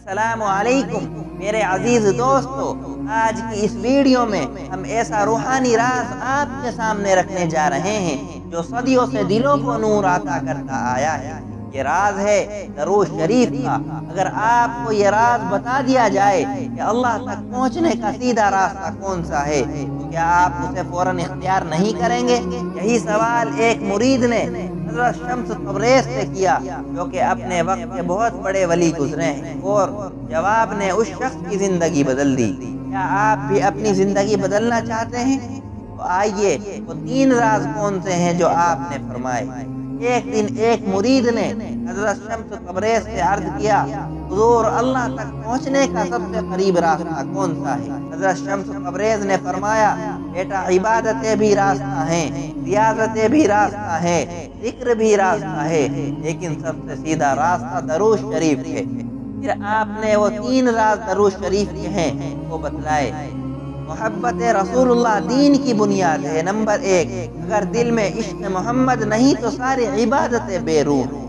السلام علیکم میرے عزیز دوستو، آج کی اس ویڈیو میں ہم ایسا روحانی راز آپ کے سامنے رکھنے جا رہے ہیں جو صدیوں سے دلوں کو نور عطا کرتا آیا ہے۔ یہ راز ہے درود شریف کا۔ اگر آپ کو یہ راز بتا دیا جائے کہ اللہ تک پہنچنے کا سیدھا راستہ کون سا ہے تو کیا آپ اسے فوراً اختیار نہیں کریں گے؟ یہی سوال ایک مرید نے حضرت شمس تبریز سے کیا جو کہ اپنے وقت کے بہت بڑے ولی گزرے ہیں، اور جواب نے اس شخص کی زندگی بدل دی۔ کیا آپ بھی اپنی زندگی بدلنا چاہتے ہیں؟ تو آئیے وہ 3 راز کون سے ہیں جو آپ نے فرمائے۔ ایک دن ایک مرید نے حضرت شمس تبریز سے عرض کیا، حضور اللہ تک پہنچنے کا سب سے قریب راستہ کون سا ہے؟ حضرت شمس تبریز نے فرمایا، بیٹا عبادتیں بھی راستہ ہیں، ریاضتیں بھی راستہ ہیں، ذکر بھی راستہ ہے، لیکن سب سے سیدھا راستہ درود شریف ہے۔ پھر آپ نے وہ 3 راز درود شریف کے ہیں وہ بتلائے۔ محبت رسول اللہ دین کی بنیاد ہے۔ نمبر 1، اگر دل میں عشق محمد نہیں تو ساری عبادتیں بے روح ہیں،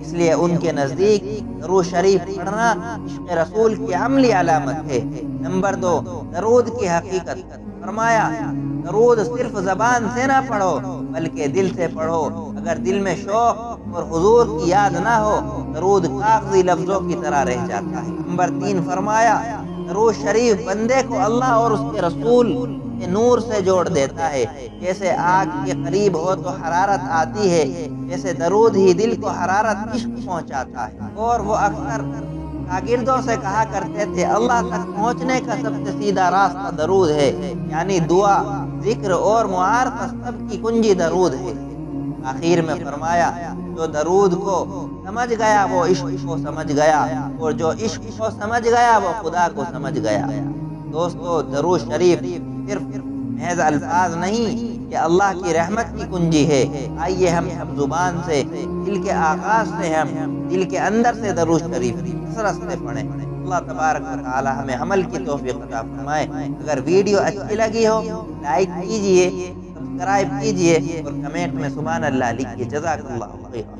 اس لیے ان کے نزدیک درود شریف پڑھنا عشق رسول کی عملی علامت ہے۔ نمبر 2، درود کی حقیقت۔ فرمایا، درود صرف زبان سے نہ پڑھو بلکہ دل سے پڑھو۔ اگر دل میں شوق اور حضور کی یاد نہ ہو، درود کاغذی لفظوں کی طرح رہ جاتا ہے۔ نمبر 3، فرمایا، درود شریف بندے کو اللہ اور اس کے رسول کے نور سے جوڑ دیتا ہے۔ جیسے آگ کے قریب ہو تو حرارت آتی ہے، جیسے درود ہی دل کو حرارت عشق پہنچاتا ہے۔ اور وہ اکثر شاگردوں سے کہا کرتے تھے، اللہ تک پہنچنے کا سب سے سیدھا راستہ درود ہے، یعنی دعا، ذکر اور معارفت سب کی کنجی درود ہے۔ آخر میں فرمایا، جو درود کو سمجھ گیا وہ عشق کو سمجھ گیا، اور جو عشق کو سمجھ گیا وہ خدا کو سمجھ گیا۔ دوستو، درود شریف صرف محض الفاظ نہیں، یہ اللہ کی رحمت کی کنجی ہے۔ آئیے ہم سب زبان سے، دل کے آغاز سے، ہم دل کے اندر سے درود شریف کثرت سے پڑھیں۔ اللہ تبارک و تعالی ہمیں عمل کی توفیق عطا فرمائے۔ اگر ویڈیو اچھی لگی ہو لائک کیجئے، سبسکرائب کیجئے اور کمنٹ میں سبحان اللہ لکھیے۔ جزاک اللہ خیر۔